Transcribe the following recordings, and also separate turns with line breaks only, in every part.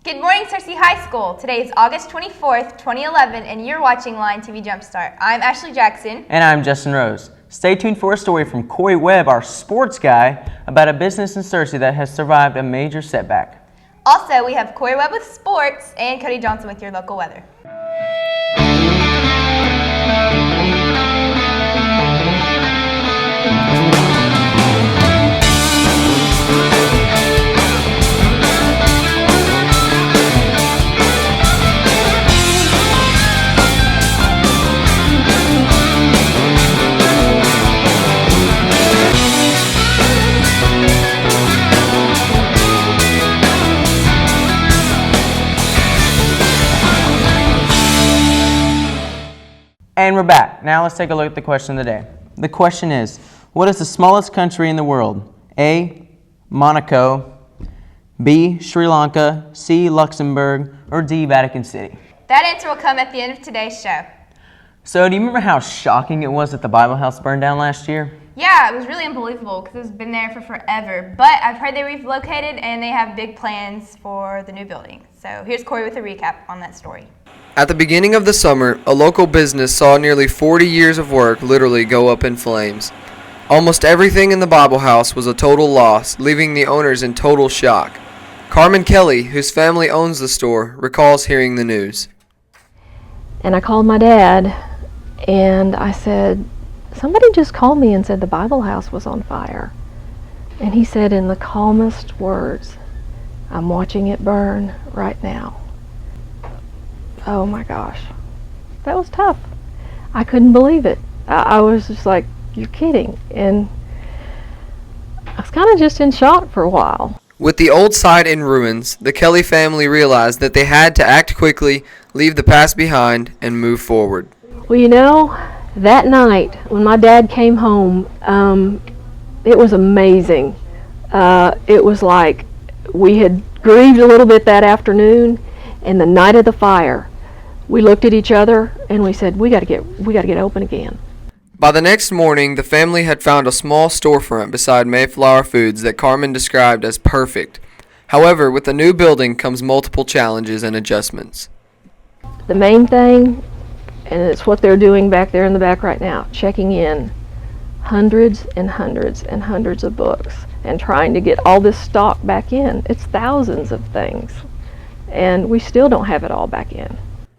Good morning, Cersei High School. Today is August 24th, 2011, and you're watching LTV Jumpstart. I'm Ashley Jackson.
And I'm Justin Rose. Stay tuned for a story from Corey Webb, our sports guy, about a business in Cersei that has survived a major setback.
Also, we have Corey Webb with sports and Cody Johnson with your local weather.
And we're back. Now let's take a look at the question of the day. The question is, what is the smallest country in the world? A, Monaco, B, Sri Lanka, C, Luxembourg, or D, Vatican City?
That answer will come at the end of today's show.
So do you remember how shocking it was that the Bible house burned down last year?
Yeah, it was really unbelievable because it's been there for forever. But I've heard they relocated and they have big plans for the new building. So here's Corey with a recap on that story.
At the beginning of the summer, a local business saw nearly 40 years of work literally go up in flames. Almost everything in the Bible house was a total loss, leaving the owners in total shock. Carmen Kelly, whose family owns the store, recalls hearing the news.
And I called my dad and I said, somebody just called me and said the Bible house was on fire. And he said in the calmest words, I'm watching it burn right now. Oh my gosh, that was tough. I couldn't believe it. I was just like, you're kidding. And I was kind of just in shock for a while.
With the old site in ruins, the Kelly family realized that they had to act quickly, leave the past behind, and move forward.
Well, you know, that night when my dad came home, it was amazing. It was like we had grieved a little bit that afternoon, and the night of the fire, we looked at each other and we said, we got to get open again.
By the next morning, the family had found a small storefront beside Mayflower Foods that Carmen described as perfect. However, with the new building comes multiple challenges and adjustments.
The main thing, and it's what they're doing back there in the back right now, checking in hundreds and hundreds and hundreds of books and trying to get all this stock back in. It's thousands of things, and we still don't have it all back in.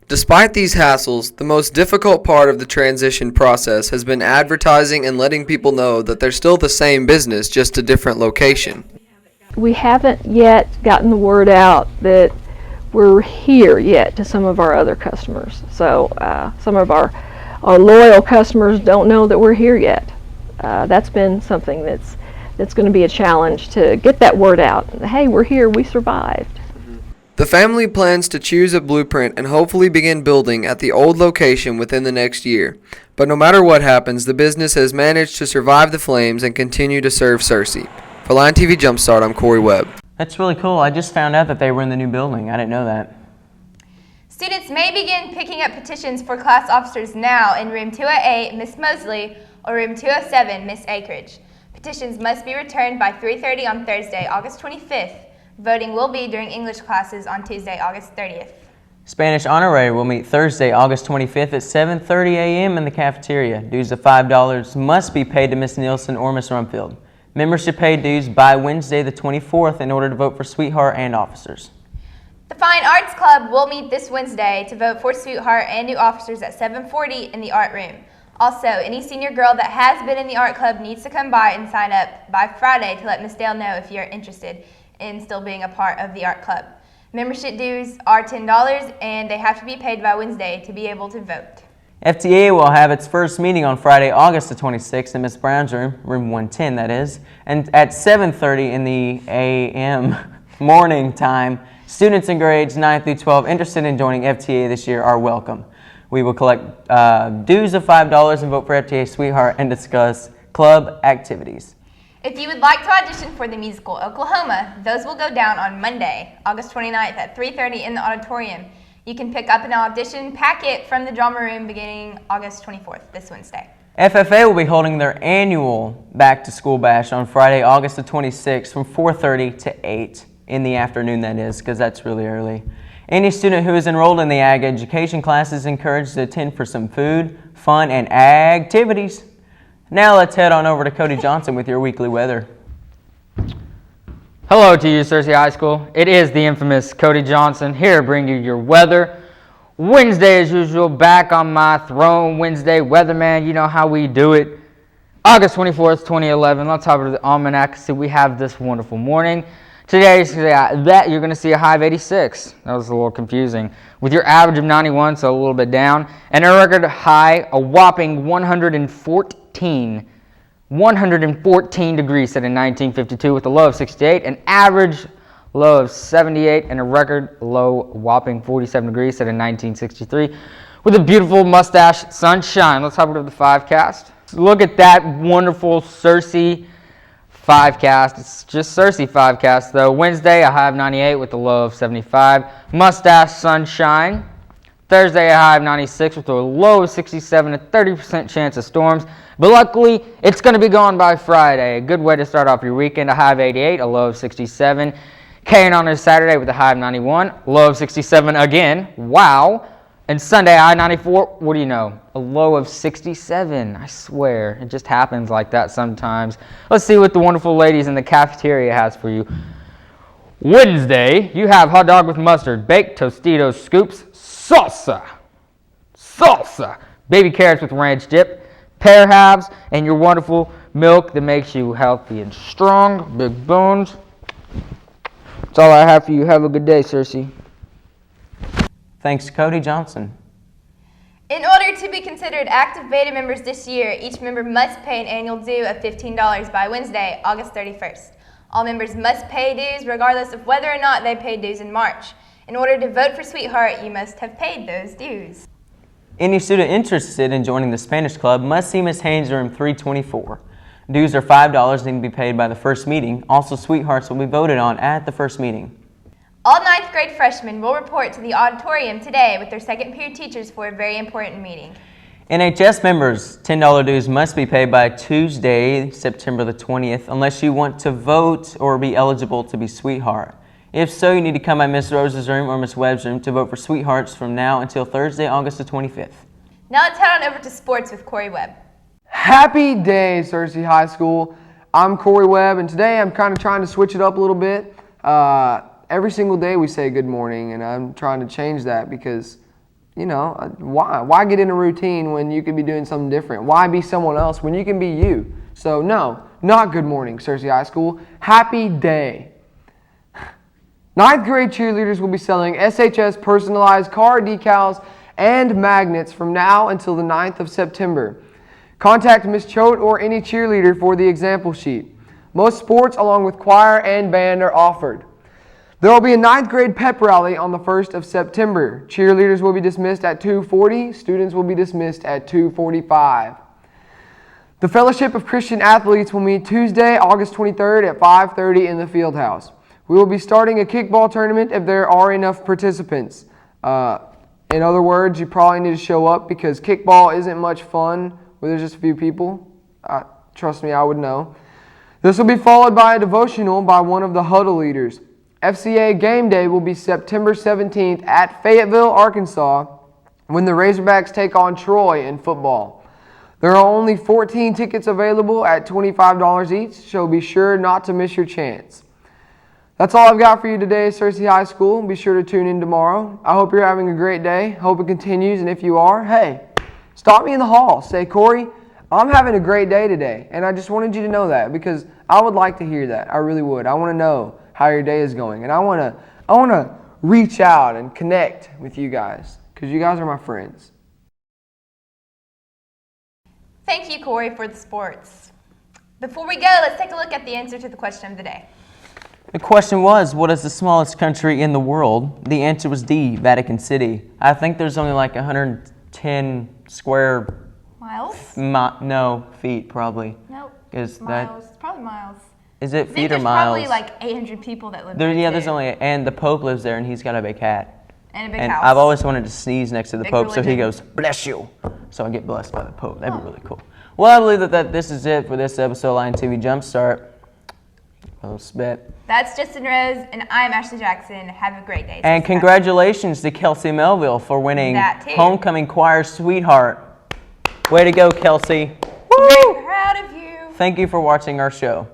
Despite these hassles, the most difficult part of the transition process has been advertising and letting people know that they're still the same business, just a different location.
We haven't yet gotten the word out that we're here yet to some of our other customers. So some of our loyal customers don't know that we're here yet. That's been something that's going to be a challenge to get that word out. Hey, we're here, we survived.
The family plans to choose a blueprint and hopefully begin building at the old location within the next year. But no matter what happens, the business has managed to survive the flames and continue to serve Cersei. For LTV Jumpstart, I'm Corey Webb.
That's really cool. I just found out that they were in the new building. I didn't know that.
Students may begin picking up petitions for class officers now in room 208, Miss Mosley, or room 207, Miss Akridge. Petitions must be returned by 3:30 on Thursday, August 25th. Voting will be during English classes on Tuesday, August 30th.
Spanish Honorary will meet Thursday, August 25th at 7:30 a.m. in the cafeteria. Dues of $5 must be paid to Miss Nielsen or Miss Rumfield. Membership paid dues by Wednesday the 24th in order to vote for Sweetheart and officers.
The Fine Arts Club will meet this Wednesday to vote for Sweetheart and new officers at 7:40 in the art room. Also, any senior girl that has been in the art club needs to come by and sign up by Friday to let Miss Dale know if you're interested in still being a part of the art club. Membership dues are $10 and they have to be paid by Wednesday to be able to vote.
FTA will have its first meeting on Friday, August the 26th in Miss Brown's room, room 110 that is, and at 7:30 in the a.m. morning time. Students in grades 9 through 12 interested in joining FTA this year are welcome. We will collect dues of $5 and vote for FTA Sweetheart and discuss club activities.
If you would like to audition for the musical Oklahoma, those will go down on Monday, August 29th at 3:30 in the auditorium. You can pick up an audition packet from the drama room beginning August 24th, this Wednesday.
FFA will be holding their annual Back to School Bash on Friday, August the 26th from 4:30 to 8 in the afternoon, that is, because that's really early. Any student who is enrolled in the ag education class is encouraged to attend for some food, fun, and activities. Now let's head on over to Cody Johnson with your weekly weather.
Hello to you, Searcy High School. It is the infamous Cody Johnson here to bring you your weather. Wednesday, as usual, back on my throne. Wednesday, weatherman, you know how we do it. August 24th, 2011. Let's hop over to the almanac. See, we have this wonderful morning. Today, you're going to see a high of 86. That was a little confusing. With your average of 91, so a little bit down. And a record high, a whopping 114 degrees set in 1952 with a low of 68. An average low of 78 and a record low whopping 47 degrees set in 1963 with a beautiful mustache sunshine. Let's hop over to the 5cast. Look at that wonderful Searcy 5cast. It's just Searcy 5cast though. Wednesday, a high of 98 with a low of 75. Mustache sunshine. Thursday, a high of 96 with a low of 67, a 30% chance of storms. But luckily, it's going to be gone by Friday. A good way to start off your weekend. A high of 88, a low of 67. Carrying on to Saturday with a high of 91, low of 67 again. Wow. And Sunday, high 94, what do you know? A low of 67. I swear, it just happens like that sometimes. Let's see what the wonderful ladies in the cafeteria has for you. Wednesday, you have hot dog with mustard, baked Tostitos scoops, salsa, baby carrots with ranch dip, pear halves, and your wonderful milk that makes you healthy and strong, big bones. That's all I have for you. Have a good day, Searcy.
Thanks, Cody Johnson.
In order to be considered active beta members this year, each member must pay an annual due of $15 by Wednesday, August 31st. All members must pay dues regardless of whether or not they paid dues in March. In order to vote for Sweetheart, you must have paid those dues.
Any student interested in joining the Spanish Club must see Ms. Haynes room 324. Dues are $5 and need to be paid by the first meeting. Also, Sweethearts will be voted on at the first meeting.
All 9th grade freshmen will report to the auditorium today with their second period teachers for a very important meeting.
NHS members, $10 dues must be paid by Tuesday, September the 20th, unless you want to vote or be eligible to be Sweetheart. If so, you need to come by Miss Rose's room or Miss Webb's room to vote for Sweethearts from now until Thursday, August the 25th.
Now let's head on over to sports with Corey Webb.
Happy day, Searcy High School. I'm Corey Webb, and today I'm kind of trying to switch it up a little bit. Every single day we say good morning, and I'm trying to change that because, you know, why get in a routine when you could be doing something different? Why be someone else when you can be you? So no, not good morning, Searcy High School. Happy day. 9th grade cheerleaders will be selling SHS personalized car decals and magnets from now until the 9th of September. Contact Ms. Choate or any cheerleader for the example sheet. Most sports along with choir and band are offered. There will be a 9th grade pep rally on the 1st of September. Cheerleaders will be dismissed at 2:40. Students will be dismissed at 2:45. The Fellowship of Christian Athletes will meet Tuesday, August 23rd at 5:30 in the field house. We will be starting a kickball tournament if there are enough participants. In other words, you probably need to show up because kickball isn't much fun where there's just a few people. Trust me, I would know. This will be followed by a devotional by one of the huddle leaders. FCA game day will be September 17th at Fayetteville, Arkansas, when the Razorbacks take on Troy in football. There are only 14 tickets available at $25 each, so be sure not to miss your chance. That's all I've got for you today, Searcy High School. Be sure to tune in tomorrow. I hope you're having a great day. Hope it continues, and if you are, hey, stop me in the hall. Say, Corey, I'm having a great day today, and I just wanted you to know that because I would like to hear that. I really would. I want to know how your day is going, and I want to reach out and connect with you guys because you guys are my friends.
Thank you, Corey, for the sports. Before we go, let's take a look at the answer to the question of the day.
The question was, what is the smallest country in the world? The answer was D, Vatican City. I think there's only like 110 square
Miles?
Feet probably.
Nope.
Is
miles. It's probably miles.
Is it
I
feet
think
or miles?
There's probably like 800 people that live
there.
there.
Yeah,
too.
there's only, and the Pope lives there, and he's got a big hat.
And a big
and
house.
I've always wanted to sneeze next to the
Big
Pope, so he
religion.
goes, bless you. So I get blessed by the Pope. That'd be really cool. Well, I believe that this is it for this episode of LTV Jumpstart. Close bet.
That's Justin Rose, and I'm Ashley Jackson. Have a great day.
And congratulations to Kelsey Melville for winning
That too.
Homecoming Choir Sweetheart. Way to go, Kelsey.
Very proud of you.
Thank you for watching our show.